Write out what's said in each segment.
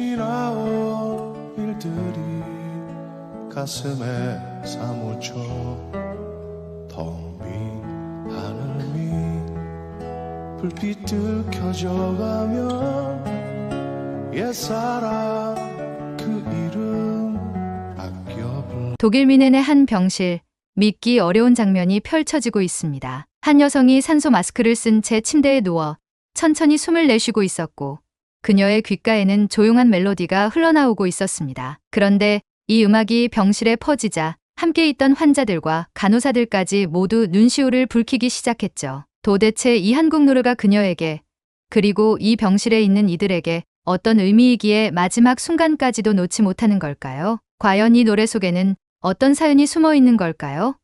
지나온 일들이 가슴에 사무쳐 텅 빈 하늘 밑 불빛들 켜져가면 옛사랑 그 이름 아껴 불러. 독일 미넨의 한 병실, 믿기 어려운 장면이 펼쳐지고 있습니다. 한 여성이 산소 마스크를 쓴 채 침대에 누워 천천히 숨을 내쉬고 있었고 그녀의 귓가에는 조용한 멜로디가 흘러나오고 있었습니다. 그런데 이 음악이 병실에 퍼지자 함께 있던 환자들과 간호사들까지 모두 눈시울을 붉히기 시작했죠. 도대체 이 한국 노래가 그녀에게 그리고 이 병실에 있는 이들에게 어떤 의미이기에 마지막 순간까지도 놓지 못하는 걸까요? 과연 이 노래 속에는 어떤 사연이 숨어 있는 걸까요?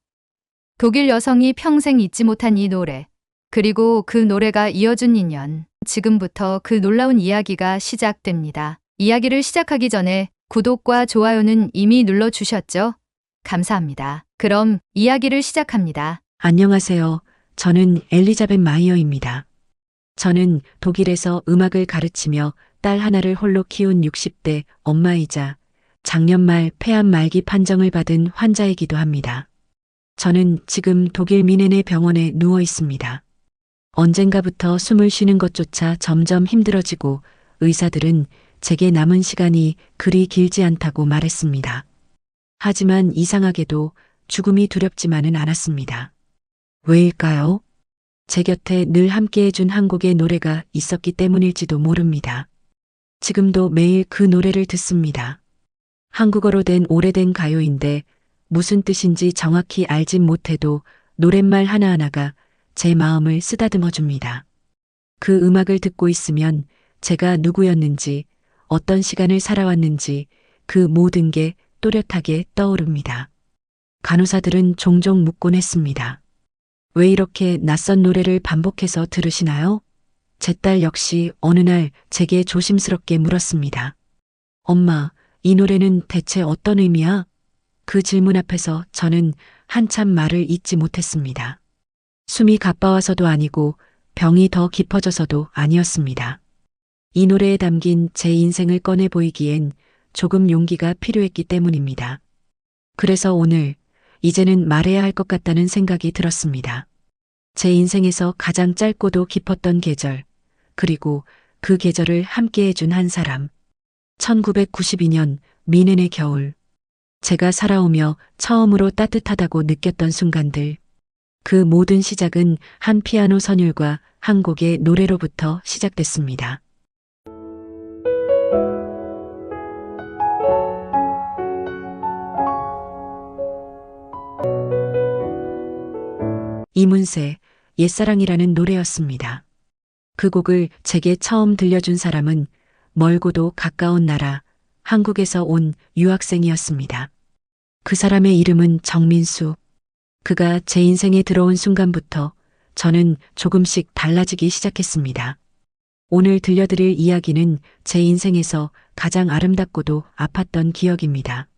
독일 여성이 평생 잊지 못한 이 노래, 그리고 그 노래가 이어준 인연. 지금부터 그 놀라운 이야기가 시작됩니다. 이야기를 시작하기 전에 구독과 좋아요는 이미 눌러주셨죠? 감사합니다. 그럼 이야기를 시작합니다. 안녕하세요. 저는 엘리자벳 마이어입니다. 저는 독일에서 음악을 가르치며 딸 하나를 홀로 키운 60대 엄마이자 작년 말 폐암 말기 판정을 받은 환자이기도 합니다. 저는 지금 독일 미넨의 병원에 누워 있습니다. 언젠가부터 숨을 쉬는 것조차 점점 힘들어지고 의사들은 제게 남은 시간이 그리 길지 않다고 말했습니다. 하지만 이상하게도 죽음이 두렵지만은 않았습니다. 왜일까요? 제 곁에 늘 함께해준 한 곡의 노래가 있었기 때문일지도 모릅니다. 지금도 매일 그 노래를 듣습니다. 한국어로 된 오래된 가요인데 무슨 뜻인지 정확히 알진 못해도 노랫말 하나하나가 제 마음을 쓰다듬어 줍니다. 그 음악을 듣고 있으면 제가 누구였는지, 어떤 시간을 살아왔는지 그 모든 게 또렷하게 떠오릅니다. 간호사들은 종종 묻곤 했습니다. 왜 이렇게 낯선 노래를 반복해서 들으시나요? 제 딸 역시 어느 날 제게 조심스럽게 물었습니다. 엄마, 이 노래는 대체 어떤 의미야? 그 질문 앞에서 저는 한참 말을 잇지 못했습니다. 숨이 가빠와서도 아니고 병이 더 깊어져서도 아니었습니다. 이 노래에 담긴 제 인생을 꺼내 보이기엔 조금 용기가 필요했기 때문입니다. 그래서 오늘 이제는 말해야 할 것 같다는 생각이 들었습니다. 제 인생에서 가장 짧고도 깊었던 계절, 그리고 그 계절을 함께 해준 한 사람. 1992년 미넨의 겨울. 제가 살아오며 처음으로 따뜻하다고 느꼈던 순간들. 그 모든 시작은 한 피아노 선율과 한 곡의 노래로부터 시작됐습니다. 이문세, 옛사랑이라는 노래였습니다. 그 곡을 제게 처음 들려준 사람은 멀고도 가까운 나라, 한국에서 온 유학생이었습니다. 그 사람의 이름은 정민수. 그가 제 인생에 들어온 순간부터 저는 조금씩 달라지기 시작했습니다. 오늘 들려드릴 이야기는 제 인생에서 가장 아름답고도 아팠던 기억입니다.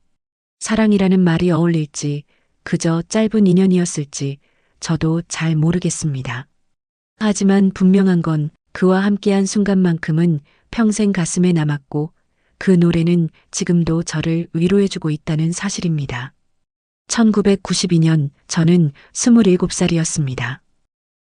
사랑이라는 말이 어울릴지, 그저 짧은 인연이었을지 저도 잘 모르겠습니다. 하지만 분명한 건 그와 함께한 순간만큼은 평생 가슴에 남았고 그 노래는 지금도 저를 위로해주고 있다는 사실입니다. 1992년 저는 27살이었습니다.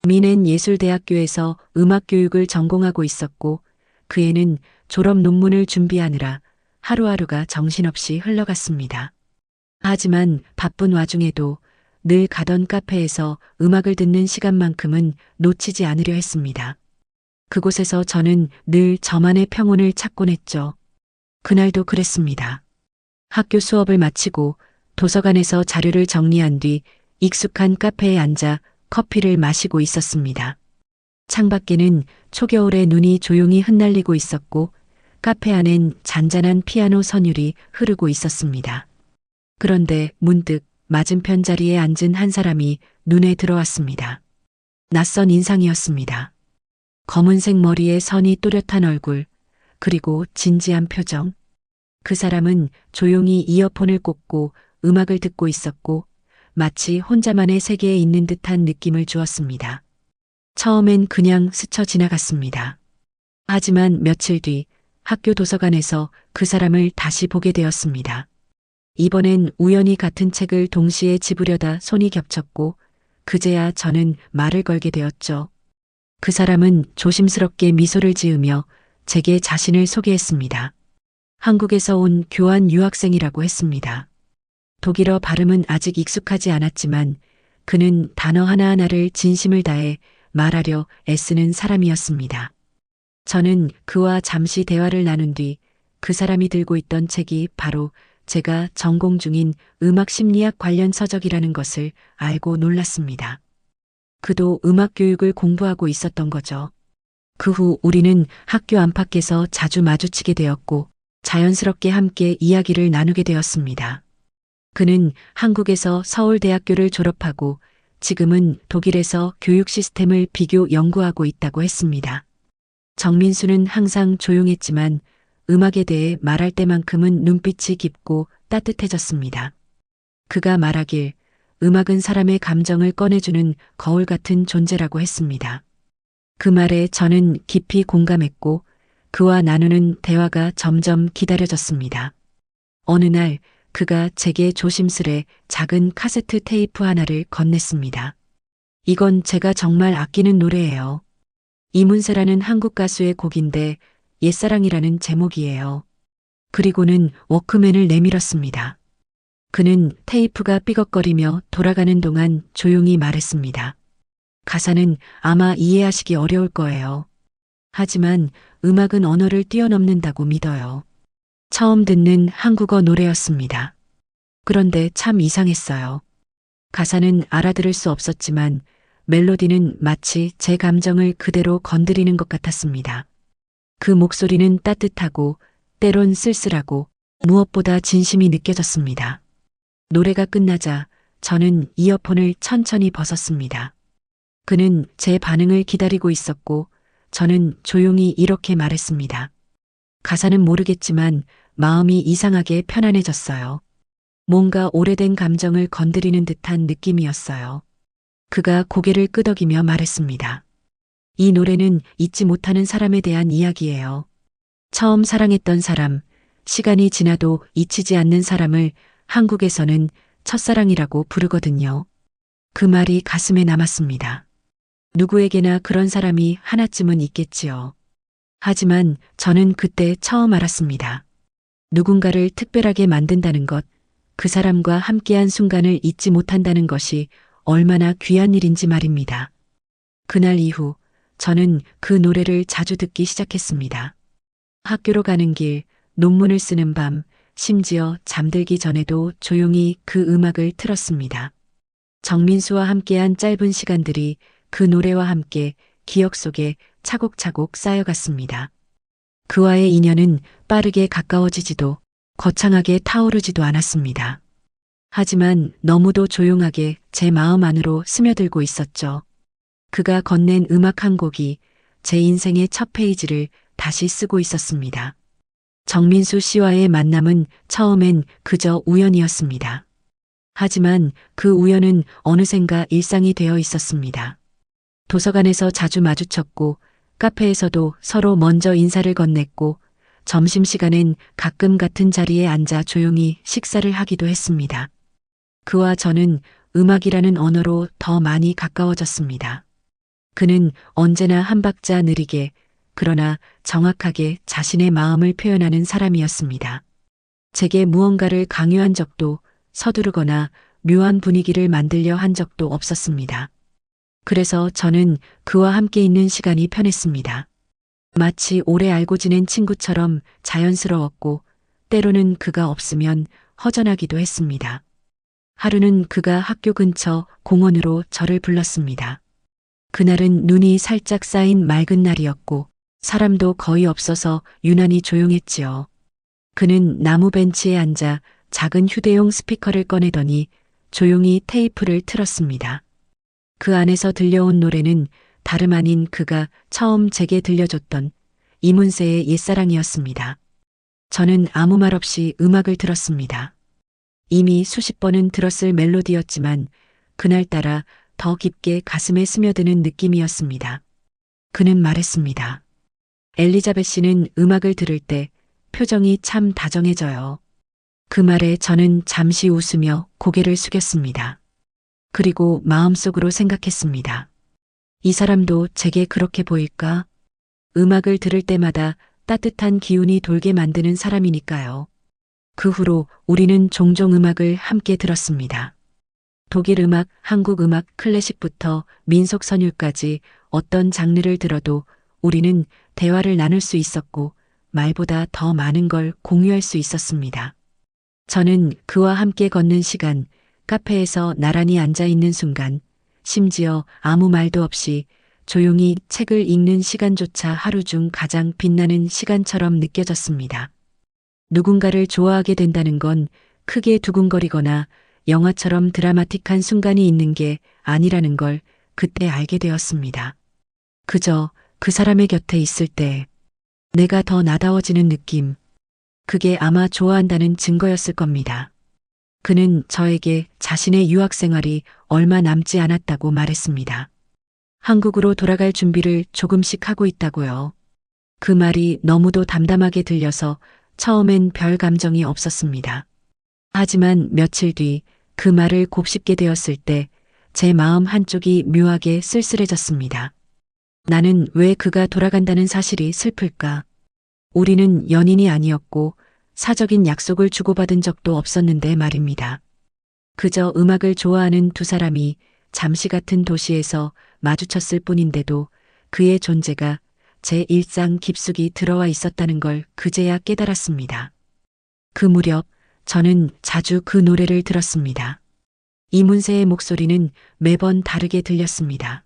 미넨 예술대학교에서 음악교육을 전공하고 있었고 그 해는 졸업 논문을 준비하느라 하루하루가 정신없이 흘러갔습니다. 하지만 바쁜 와중에도 늘 가던 카페에서 음악을 듣는 시간만큼은 놓치지 않으려 했습니다. 그곳에서 저는 늘 저만의 평온을 찾곤 했죠. 그날도 그랬습니다. 학교 수업을 마치고 도서관에서 자료를 정리한 뒤 익숙한 카페에 앉아 커피를 마시고 있었습니다. 창밖에는 초겨울의 눈이 조용히 흩날리고 있었고 카페 안엔 잔잔한 피아노 선율이 흐르고 있었습니다. 그런데 문득 맞은편 자리에 앉은 한 사람이 눈에 들어왔습니다. 낯선 인상이었습니다. 검은색 머리에 선이 또렷한 얼굴, 그리고 진지한 표정. 그 사람은 조용히 이어폰을 꽂고 음악을 듣고 있었고 마치 혼자만의 세계에 있는 듯한 느낌을 주었습니다. 처음엔 그냥 스쳐 지나갔습니다. 하지만 며칠 뒤 학교 도서관에서 그 사람을 다시 보게 되었습니다. 이번엔 우연히 같은 책을 동시에 집으려다 손이 겹쳤고 그제야 저는 말을 걸게 되었죠. 그 사람은 조심스럽게 미소를 지으며 제게 자신을 소개했습니다. 한국에서 온 교환 유학생이라고 했습니다. 독일어 발음은 아직 익숙하지 않았지만 그는 단어 하나하나를 진심을 다해 말하려 애쓰는 사람이었습니다. 저는 그와 잠시 대화를 나눈 뒤 그 사람이 들고 있던 책이 바로 제가 전공 중인 음악 심리학 관련 서적이라는 것을 알고 놀랐습니다. 그도 음악 교육을 공부하고 있었던 거죠. 그 후 우리는 학교 안팎에서 자주 마주치게 되었고 자연스럽게 함께 이야기를 나누게 되었습니다. 그는 한국에서 서울대학교를 졸업하고 지금은 독일에서 교육 시스템을 비교 연구하고 있다고 했습니다. 정민수는 항상 조용했지만 음악에 대해 말할 때만큼은 눈빛이 깊고 따뜻해졌습니다. 그가 말하길 음악은 사람의 감정을 꺼내주는 거울 같은 존재라고 했습니다. 그 말에 저는 깊이 공감했고 그와 나누는 대화가 점점 기다려졌습니다. 어느 날 그가 제게 조심스레 작은 카세트 테이프 하나를 건넸습니다. 이건 제가 정말 아끼는 노래예요. 이문세라는 한국 가수의 곡인데 옛사랑이라는 제목이에요. 그리고는 워크맨을 내밀었습니다. 그는 테이프가 삐걱거리며 돌아가는 동안 조용히 말했습니다. 가사는 아마 이해하시기 어려울 거예요. 하지만 음악은 언어를 뛰어넘는다고 믿어요. 처음 듣는 한국어 노래였습니다. 그런데 참 이상했어요. 가사는 알아들을 수 없었지만 멜로디는 마치 제 감정을 그대로 건드리는 것 같았습니다. 그 목소리는 따뜻하고 때론 쓸쓸하고 무엇보다 진심이 느껴졌습니다. 노래가 끝나자 저는 이어폰을 천천히 벗었습니다. 그는 제 반응을 기다리고 있었고 저는 조용히 이렇게 말했습니다. 가사는 모르겠지만 마음이 이상하게 편안해졌어요. 뭔가 오래된 감정을 건드리는 듯한 느낌이었어요. 그가 고개를 끄덕이며 말했습니다. 이 노래는 잊지 못하는 사람에 대한 이야기예요. 처음 사랑했던 사람, 시간이 지나도 잊히지 않는 사람을 한국에서는 첫사랑이라고 부르거든요. 그 말이 가슴에 남았습니다. 누구에게나 그런 사람이 하나쯤은 있겠지요. 하지만 저는 그때 처음 알았습니다. 누군가를 특별하게 만든다는 것, 그 사람과 함께한 순간을 잊지 못한다는 것이 얼마나 귀한 일인지 말입니다. 그날 이후 저는 그 노래를 자주 듣기 시작했습니다. 학교로 가는 길, 논문을 쓰는 밤, 심지어 잠들기 전에도 조용히 그 음악을 틀었습니다. 정민수와 함께한 짧은 시간들이 그 노래와 함께 기억 속에 차곡차곡 쌓여갔습니다. 그와의 인연은 빠르게 가까워지지도 거창하게 타오르지도 않았습니다. 하지만 너무도 조용하게 제 마음 안으로 스며들고 있었죠. 그가 건넨 음악 한 곡이 제 인생의 첫 페이지를 다시 쓰고 있었습니다. 정민수 씨와의 만남은 처음엔 그저 우연이었습니다. 하지만 그 우연은 어느샌가 일상이 되어 있었습니다. 도서관에서 자주 마주쳤고 카페에서도 서로 먼저 인사를 건넸고 점심시간엔 가끔 같은 자리에 앉아 조용히 식사를 하기도 했습니다. 그와 저는 음악이라는 언어로 더 많이 가까워졌습니다. 그는 언제나 한 박자 느리게 그러나 정확하게 자신의 마음을 표현하는 사람이었습니다. 제게 무언가를 강요한 적도 서두르거나 묘한 분위기를 만들려 한 적도 없었습니다. 그래서 저는 그와 함께 있는 시간이 편했습니다. 마치 오래 알고 지낸 친구처럼 자연스러웠고 때로는 그가 없으면 허전하기도 했습니다. 하루는 그가 학교 근처 공원으로 저를 불렀습니다. 그날은 눈이 살짝 쌓인 맑은 날이었고 사람도 거의 없어서 유난히 조용했지요. 그는 나무 벤치에 앉아 작은 휴대용 스피커를 꺼내더니 조용히 테이프를 틀었습니다. 그 안에서 들려온 노래는 다름 아닌 그가 처음 제게 들려줬던 이문세의 옛사랑이었습니다. 저는 아무 말 없이 음악을 들었습니다. 이미 수십 번은 들었을 멜로디였지만 그날따라 더 깊게 가슴에 스며드는 느낌이었습니다. 그는 말했습니다. 엘리자벳 씨는 음악을 들을 때 표정이 참 다정해져요. 그 말에 저는 잠시 웃으며 고개를 숙였습니다. 그리고 마음속으로 생각했습니다. 이 사람도 제게 그렇게 보일까? 음악을 들을 때마다 따뜻한 기운이 돌게 만드는 사람이니까요. 그 후로 우리는 종종 음악을 함께 들었습니다. 독일 음악, 한국 음악, 클래식부터 민속 선율까지 어떤 장르를 들어도 우리는 대화를 나눌 수 있었고 말보다 더 많은 걸 공유할 수 있었습니다. 저는 그와 함께 걷는 시간, 카페에서 나란히 앉아 있는 순간, 심지어 아무 말도 없이 조용히 책을 읽는 시간조차 하루 중 가장 빛나는 시간처럼 느껴졌습니다. 누군가를 좋아하게 된다는 건 크게 두근거리거나 영화처럼 드라마틱한 순간이 있는 게 아니라는 걸 그때 알게 되었습니다. 그저 그 사람의 곁에 있을 때 내가 더 나다워지는 느낌, 그게 아마 좋아한다는 증거였을 겁니다. 그는 저에게 자신의 유학 생활이 얼마 남지 않았다고 말했습니다. 한국으로 돌아갈 준비를 조금씩 하고 있다고요. 그 말이 너무도 담담하게 들려서 처음엔 별 감정이 없었습니다. 하지만 며칠 뒤 그 말을 곱씹게 되었을 때 제 마음 한쪽이 묘하게 쓸쓸해졌습니다. 나는 왜 그가 돌아간다는 사실이 슬플까? 우리는 연인이 아니었고 사적인 약속을 주고받은 적도 없었는데 말입니다. 그저 음악을 좋아하는 두 사람이 잠시 같은 도시에서 마주쳤을 뿐인데도 그의 존재가 제 일상 깊숙이 들어와 있었다는 걸 그제야 깨달았습니다. 그 무렵 저는 자주 그 노래를 들었습니다. 이문세의 목소리는 매번 다르게 들렸습니다.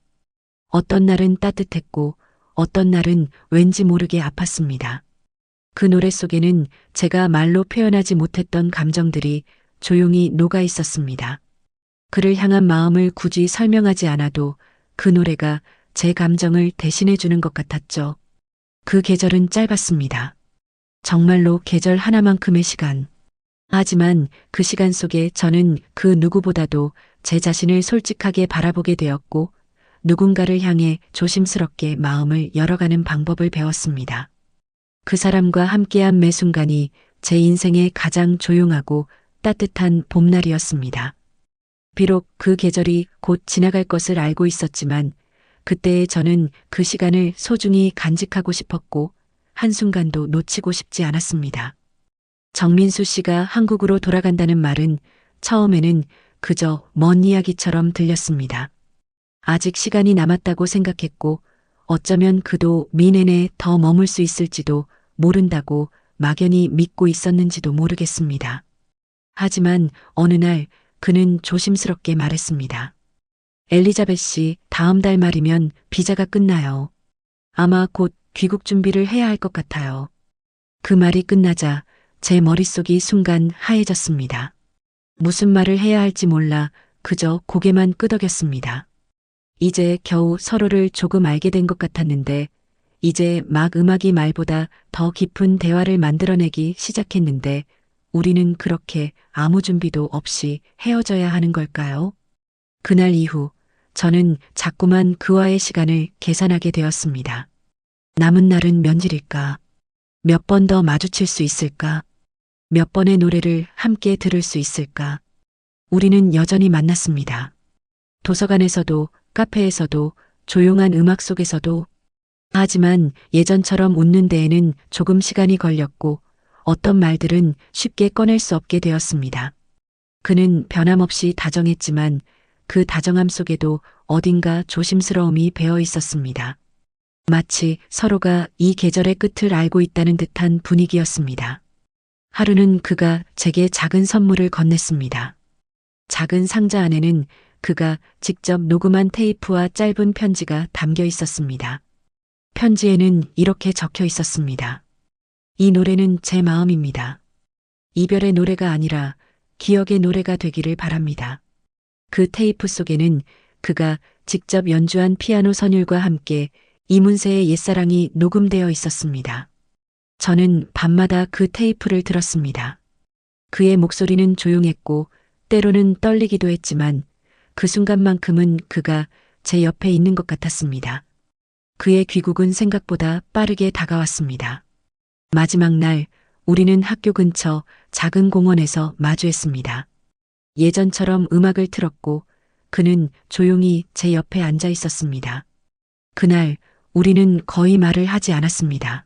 어떤 날은 따뜻했고 어떤 날은 왠지 모르게 아팠습니다. 그 노래 속에는 제가 말로 표현하지 못했던 감정들이 조용히 녹아 있었습니다. 그를 향한 마음을 굳이 설명하지 않아도 그 노래가 제 감정을 대신해 주는 것 같았죠. 그 계절은 짧았습니다. 정말로 계절 하나만큼의 시간. 하지만 그 시간 속에 저는 그 누구보다도 제 자신을 솔직하게 바라보게 되었고 누군가를 향해 조심스럽게 마음을 열어가는 방법을 배웠습니다. 그 사람과 함께한 매 순간이 제 인생의 가장 조용하고 따뜻한 봄날이었습니다. 비록 그 계절이 곧 지나갈 것을 알고 있었지만 그때의 저는 그 시간을 소중히 간직하고 싶었고 한순간도 놓치고 싶지 않았습니다. 정민수 씨가 한국으로 돌아간다는 말은 처음에는 그저 먼 이야기처럼 들렸습니다. 아직 시간이 남았다고 생각했고 어쩌면 그도 미네에 더 머물 수 있을지도 모른다고 막연히 믿고 있었는지도 모르겠습니다. 하지만 어느 날 그는 조심스럽게 말했습니다. 엘리자벳 씨, 다음 달 말이면 비자가 끝나요. 아마 곧 귀국 준비를 해야 할 것 같아요. 그 말이 끝나자 제 머릿속이 순간 하얘졌습니다. 무슨 말을 해야 할지 몰라 그저 고개만 끄덕였습니다. 이제 겨우 서로를 조금 알게 된 것 같았는데 이제 막 음악이 말보다 더 깊은 대화를 만들어내기 시작했는데 우리는 그렇게 아무 준비도 없이 헤어져야 하는 걸까요? 그날 이후 저는 자꾸만 그와의 시간을 계산하게 되었습니다. 남은 날은 며칠일까? 몇 번 더 마주칠 수 있을까? 몇 번의 노래를 함께 들을 수 있을까? 우리는 여전히 만났습니다. 도서관에서도, 카페에서도, 조용한 음악 속에서도. 하지만 예전처럼 웃는 데에는 조금 시간이 걸렸고 어떤 말들은 쉽게 꺼낼 수 없게 되었습니다. 그는 변함없이 다정했지만 그 다정함 속에도 어딘가 조심스러움이 배어 있었습니다. 마치 서로가 이 계절의 끝을 알고 있다는 듯한 분위기였습니다. 하루는 그가 제게 작은 선물을 건넸습니다. 작은 상자 안에는 그가 직접 녹음한 테이프와 짧은 편지가 담겨 있었습니다. 편지에는 이렇게 적혀 있었습니다. 이 노래는 제 마음입니다. 이별의 노래가 아니라 기억의 노래가 되기를 바랍니다. 그 테이프 속에는 그가 직접 연주한 피아노 선율과 함께 이문세의 옛사랑이 녹음되어 있었습니다. 저는 밤마다 그 테이프를 들었습니다. 그의 목소리는 조용했고 때로는 떨리기도 했지만 그 순간만큼은 그가 제 옆에 있는 것 같았습니다. 그의 귀국은 생각보다 빠르게 다가왔습니다. 마지막 날 우리는 학교 근처 작은 공원에서 마주했습니다. 예전처럼 음악을 틀었고 그는 조용히 제 옆에 앉아 있었습니다. 그날 우리는 거의 말을 하지 않았습니다.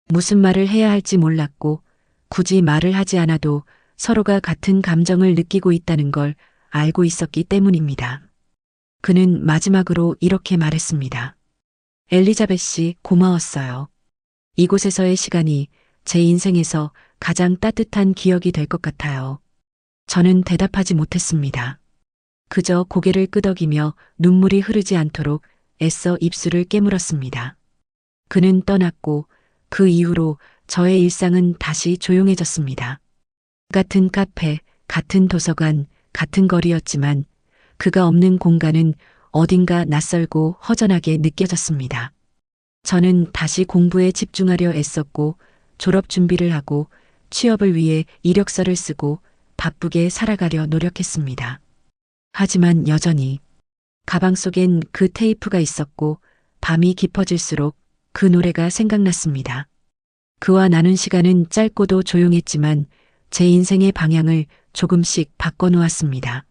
무슨 말을 해야 할지 몰랐고 굳이 말을 하지 않아도 서로가 같은 감정을 느끼고 있다는 걸 알고 있었기 때문입니다. 그는 마지막으로 이렇게 말했습니다. 엘리자벳 씨, 고마웠어요. 이곳에서의 시간이 제 인생에서 가장 따뜻한 기억이 될 것 같아요. 저는 대답하지 못했습니다. 그저 고개를 끄덕이며 눈물이 흐르지 않도록 애써 입술을 깨물었습니다. 그는 떠났고 그 이후로 저의 일상은 다시 조용해졌습니다. 같은 카페, 같은 도서관, 같은 거리였지만 그가 없는 공간은 어딘가 낯설고 허전하게 느껴졌습니다. 저는 다시 공부에 집중하려 애썼고 졸업 준비를 하고 취업을 위해 이력서를 쓰고 바쁘게 살아가려 노력했습니다. 하지만 여전히 가방 속엔 그 테이프가 있었고 밤이 깊어질수록 그 노래가 생각났습니다. 그와 나눈 시간은 짧고도 조용했지만 제 인생의 방향을 조금씩 바꿔놓았습니다.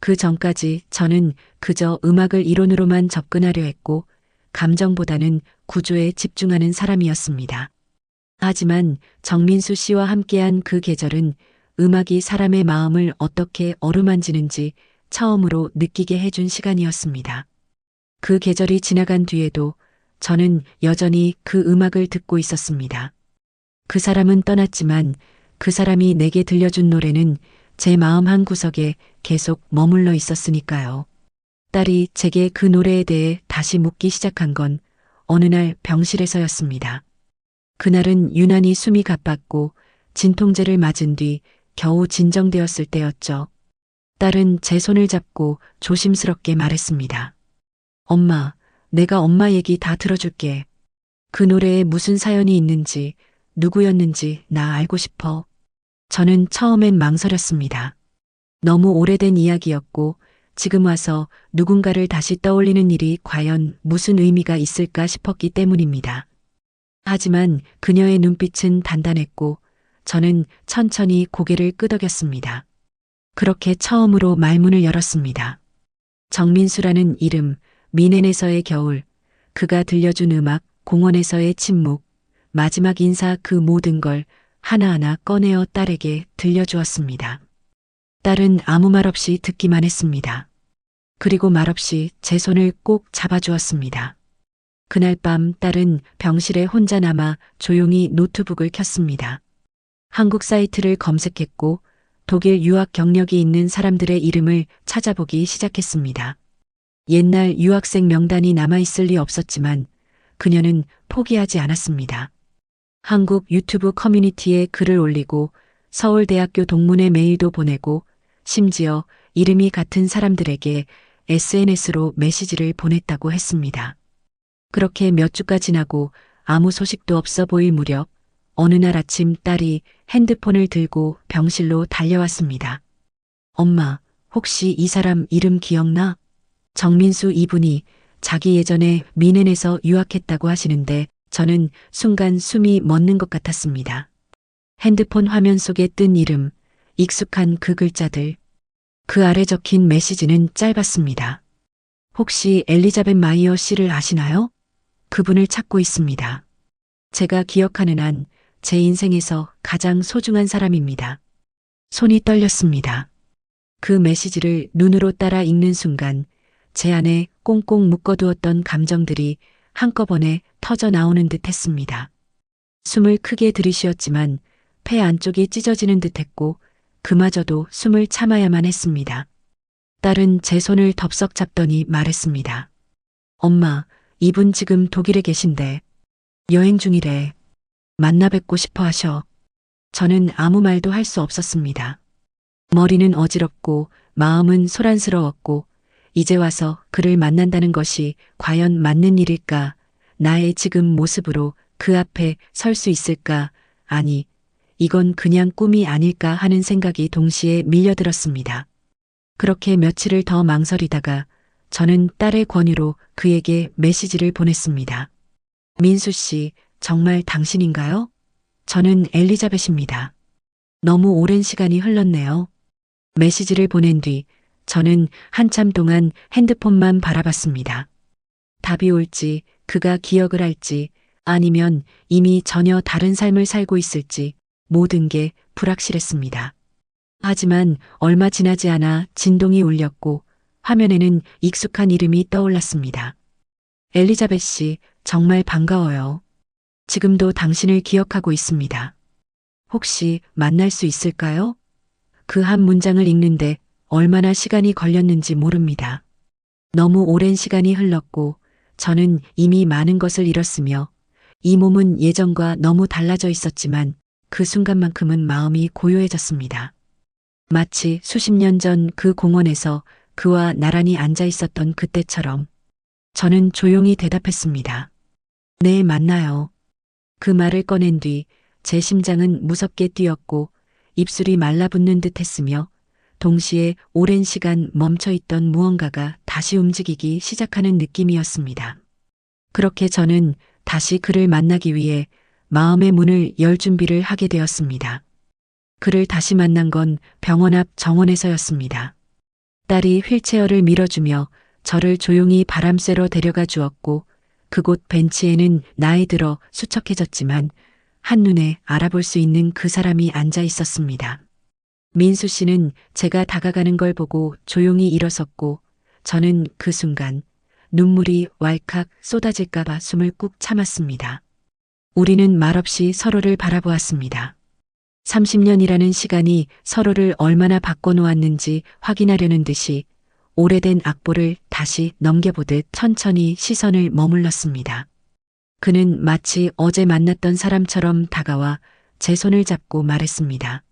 그 전까지 저는 그저 음악을 이론으로만 접근하려 했고 감정보다는 구조에 집중하는 사람이었습니다. 하지만 정민수 씨와 함께한 그 계절은 음악이 사람의 마음을 어떻게 어루만지는지 처음으로 느끼게 해준 시간이었습니다. 그 계절이 지나간 뒤에도 저는 여전히 그 음악을 듣고 있었습니다. 그 사람은 떠났지만 그 사람이 내게 들려준 노래는 제 마음 한구석에 계속 머물러 있었으니까요. 딸이 제게 그 노래에 대해 다시 묻기 시작한 건 어느 날 병실에서였습니다. 그날은 유난히 숨이 가빴고 진통제를 맞은 뒤 겨우 진정되었을 때였죠. 딸은 제 손을 잡고 조심스럽게 말했습니다. 엄마, 내가 엄마 얘기 다 들어줄게. 그 노래에 무슨 사연이 있는지, 누구였는지 나 알고 싶어. 저는 처음엔 망설였습니다. 너무 오래된 이야기였고 지금 와서 누군가를 다시 떠올리는 일이 과연 무슨 의미가 있을까 싶었기 때문입니다. 하지만 그녀의 눈빛은 단단했고 저는 천천히 고개를 끄덕였습니다. 그렇게 처음으로 말문을 열었습니다. 정민수라는 이름, 미넨에서의 겨울, 그가 들려준 음악, 공원에서의 침묵, 마지막 인사 그 모든 걸 하나하나 꺼내어 딸에게 들려주었습니다. 딸은 아무 말 없이 듣기만 했습니다. 그리고 말없이 제 손을 꼭 잡아주었습니다. 그날 밤 딸은 병실에 혼자 남아 조용히 노트북을 켰습니다. 한국 사이트를 검색했고 독일 유학 경력이 있는 사람들의 이름을 찾아보기 시작했습니다. 옛날 유학생 명단이 남아있을 리 없었지만 그녀는 포기하지 않았습니다. 한국 유튜브 커뮤니티에 글을 올리고 서울대학교 동문회 메일도 보내고 심지어 이름이 같은 사람들에게 SNS로 메시지를 보냈다고 했습니다. 그렇게 몇 주가 지나고 아무 소식도 없어 보일 무렵 어느 날 아침 딸이 핸드폰을 들고 병실로 달려왔습니다. 엄마, 혹시 이 사람 이름 기억나? 정민수 이분이 자기 예전에 미넨에서 유학했다고 하시는데 저는 순간 숨이 멎는 것 같았습니다. 핸드폰 화면 속에 뜬 이름, 익숙한 그 글자들. 그 아래 적힌 메시지는 짧았습니다. 혹시 엘리자벳 마이어 씨를 아시나요? 그분을 찾고 있습니다. 제가 기억하는 한 제 인생에서 가장 소중한 사람입니다. 손이 떨렸습니다. 그 메시지를 눈으로 따라 읽는 순간 제 안에 꽁꽁 묶어두었던 감정들이 한꺼번에 터져 나오는 듯 했습니다. 숨을 크게 들이쉬었지만 폐 안쪽이 찢어지는 듯 했고 그마저도 숨을 참아야만 했습니다. 딸은 제 손을 덥석 잡더니 말했습니다. 엄마, 이분 지금 독일에 계신데 여행 중이래. 만나 뵙고 싶어 하셔. 저는 아무 말도 할 수 없었습니다. 머리는 어지럽고 마음은 소란스러웠고 이제 와서 그를 만난다는 것이 과연 맞는 일일까? 나의 지금 모습으로 그 앞에 설 수 있을까? 아니, 이건 그냥 꿈이 아닐까 하는 생각이 동시에 밀려들었습니다. 그렇게 며칠을 더 망설이다가 저는 딸의 권유로 그에게 메시지를 보냈습니다. 민수 씨, 정말 당신인가요? 저는 엘리자벳입니다. 너무 오랜 시간이 흘렀네요. 메시지를 보낸 뒤 저는 한참 동안 핸드폰만 바라봤습니다. 답이 올지, 그가 기억을 할지, 아니면 이미 전혀 다른 삶을 살고 있을지 모든 게 불확실했습니다. 하지만 얼마 지나지 않아 진동이 울렸고 화면에는 익숙한 이름이 떠올랐습니다. 엘리자벳 씨, 정말 반가워요. 지금도 당신을 기억하고 있습니다. 혹시 만날 수 있을까요? 그 한 문장을 읽는데 얼마나 시간이 걸렸는지 모릅니다. 너무 오랜 시간이 흘렀고 저는 이미 많은 것을 잃었으며 이 몸은 예전과 너무 달라져 있었지만 그 순간만큼은 마음이 고요해졌습니다. 마치 수십 년 전 그 공원에서 그와 나란히 앉아 있었던 그때처럼 저는 조용히 대답했습니다. 네, 만나요. 그 말을 꺼낸 뒤 제 심장은 무섭게 뛰었고 입술이 말라붙는 듯 했으며 동시에 오랜 시간 멈춰있던 무언가가 다시 움직이기 시작하는 느낌이었습니다. 그렇게 저는 다시 그를 만나기 위해 마음의 문을 열 준비를 하게 되었습니다. 그를 다시 만난 건 병원 앞 정원에서였습니다. 딸이 휠체어를 밀어주며 저를 조용히 바람 쐬러 데려가 주었고 그곳 벤치에는 나이 들어 수척해졌지만 한눈에 알아볼 수 있는 그 사람이 앉아 있었습니다. 민수 씨는 제가 다가가는 걸 보고 조용히 일어섰고 저는 그 순간 눈물이 왈칵 쏟아질까봐 숨을 꾹 참았습니다. 우리는 말없이 서로를 바라보았습니다. 30년이라는 시간이 서로를 얼마나 바꿔놓았는지 확인하려는 듯이 오래된 악보를 다시 넘겨보듯 천천히 시선을 머물렀습니다. 그는 마치 어제 만났던 사람처럼 다가와 제 손을 잡고 말했습니다.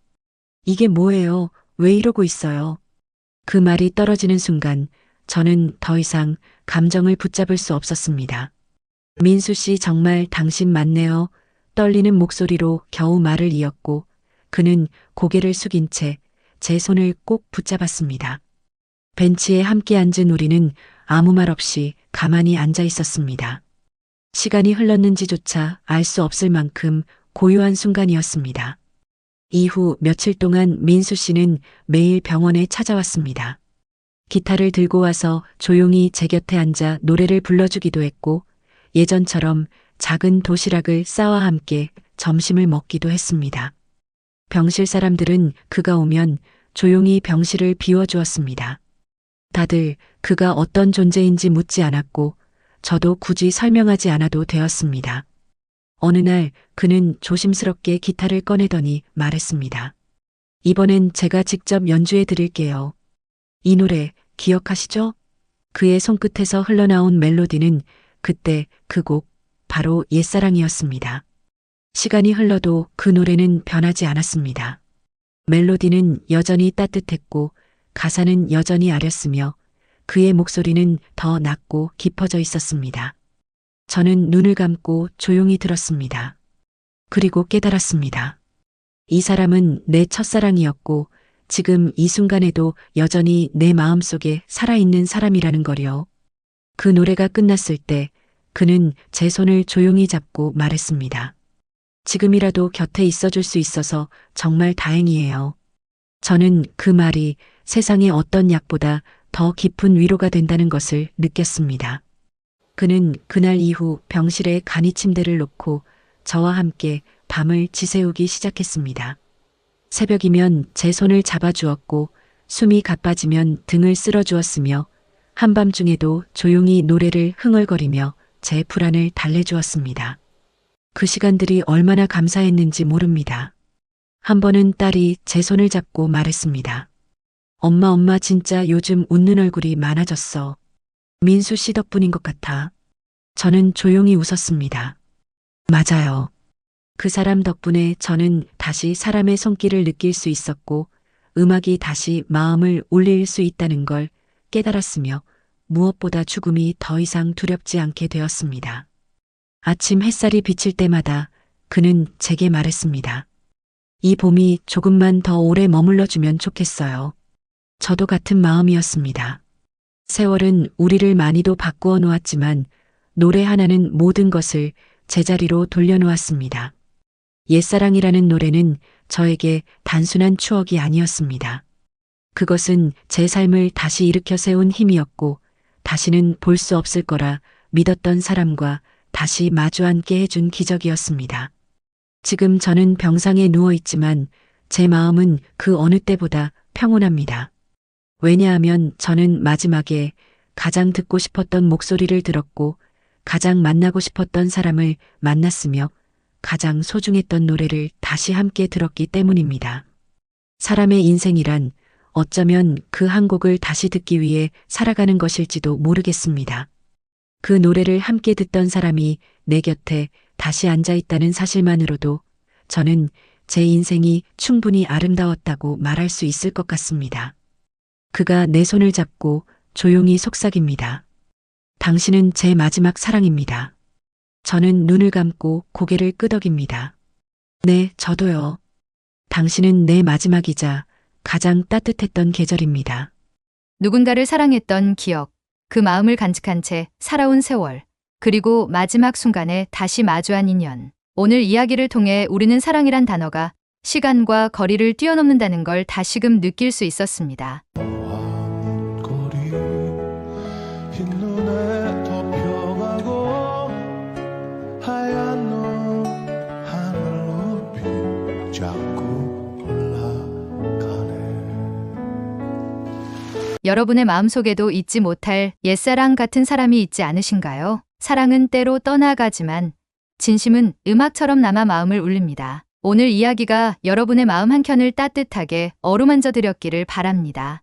이게 뭐예요? 왜 이러고 있어요? 그 말이 떨어지는 순간 저는 더 이상 감정을 붙잡을 수 없었습니다. 민수 씨, 정말 당신 맞네요. 떨리는 목소리로 겨우 말을 이었고 그는 고개를 숙인 채 제 손을 꼭 붙잡았습니다. 벤치에 함께 앉은 우리는 아무 말 없이 가만히 앉아 있었습니다. 시간이 흘렀는지조차 알 수 없을 만큼 고요한 순간이었습니다. 이후 며칠 동안 민수 씨는 매일 병원에 찾아왔습니다. 기타를 들고 와서 조용히 제 곁에 앉아 노래를 불러주기도 했고 예전처럼 작은 도시락을 싸와 함께 점심을 먹기도 했습니다. 병실 사람들은 그가 오면 조용히 병실을 비워주었습니다. 다들 그가 어떤 존재인지 묻지 않았고 저도 굳이 설명하지 않아도 되었습니다. 어느 날 그는 조심스럽게 기타를 꺼내더니 말했습니다. 이번엔 제가 직접 연주해 드릴게요. 이 노래 기억하시죠? 그의 손끝에서 흘러나온 멜로디는 그때 그 곡 바로 옛사랑이었습니다. 시간이 흘러도 그 노래는 변하지 않았습니다. 멜로디는 여전히 따뜻했고 가사는 여전히 아렸으며 그의 목소리는 더 낮고 깊어져 있었습니다. 저는 눈을 감고 조용히 들었습니다. 그리고 깨달았습니다. 이 사람은 내 첫사랑이었고 지금 이 순간에도 여전히 내 마음속에 살아있는 사람이라는 거요. 그 노래가 끝났을 때 그는 제 손을 조용히 잡고 말했습니다. 지금이라도 곁에 있어줄 수 있어서 정말 다행이에요. 저는 그 말이 세상의 어떤 약보다 더 깊은 위로가 된다는 것을 느꼈습니다. 그는 그날 이후 병실에 간이 침대를 놓고 저와 함께 밤을 지새우기 시작했습니다. 새벽이면 제 손을 잡아주었고 숨이 가빠지면 등을 쓸어주었으며 한밤중에도 조용히 노래를 흥얼거리며 제 불안을 달래주었습니다. 그 시간들이 얼마나 감사했는지 모릅니다. 한 번은 딸이 제 손을 잡고 말했습니다. 엄마 진짜 요즘 웃는 얼굴이 많아졌어. 민수 씨 덕분인 것 같아. 저는 조용히 웃었습니다. 맞아요. 그 사람 덕분에 저는 다시 사람의 손길을 느낄 수 있었고 음악이 다시 마음을 울릴 수 있다는 걸 깨달았으며 무엇보다 죽음이 더 이상 두렵지 않게 되었습니다. 아침 햇살이 비칠 때마다 그는 제게 말했습니다. 이 봄이 조금만 더 오래 머물러주면 좋겠어요. 저도 같은 마음이었습니다. 세월은 우리를 많이도 바꾸어 놓았지만 노래 하나는 모든 것을 제자리로 돌려놓았습니다. 옛사랑이라는 노래는 저에게 단순한 추억이 아니었습니다. 그것은 제 삶을 다시 일으켜 세운 힘이었고 다시는 볼 수 없을 거라 믿었던 사람과 다시 마주 앉게 해준 기적이었습니다. 지금 저는 병상에 누워 있지만 제 마음은 그 어느 때보다 평온합니다. 왜냐하면 저는 마지막에 가장 듣고 싶었던 목소리를 들었고 가장 만나고 싶었던 사람을 만났으며 가장 소중했던 노래를 다시 함께 들었기 때문입니다. 사람의 인생이란 어쩌면 그 한 곡을 다시 듣기 위해 살아가는 것일지도 모르겠습니다. 그 노래를 함께 듣던 사람이 내 곁에 다시 앉아 있다는 사실만으로도 저는 제 인생이 충분히 아름다웠다고 말할 수 있을 것 같습니다. 그가 내 손을 잡고 조용히 속삭입니다. 당신은 제 마지막 사랑입니다. 저는 눈을 감고 고개를 끄덕입니다. 네, 저도요. 당신은 내 마지막이자 가장 따뜻했던 계절입니다. 누군가를 사랑했던 기억, 그 마음을 간직한 채 살아온 세월, 그리고 마지막 순간에 다시 마주한 인연. 오늘 이야기를 통해 우리는 사랑이란 단어가 시간과 거리를 뛰어넘는다는 걸 다시금 느낄 수 있었습니다. 밤거리 흰눈에 덮여가고 하얀 눈 하늘 높이 자꾸 올라가네. 여러분의 마음속에도 잊지 못할 옛사랑 같은 사람이 있지 않으신가요? 사랑은 때로 떠나가지만 진심은 음악처럼 남아 마음을 울립니다. 오늘 이야기가 여러분의 마음 한켠을 따뜻하게 어루만져 드렸기를 바랍니다.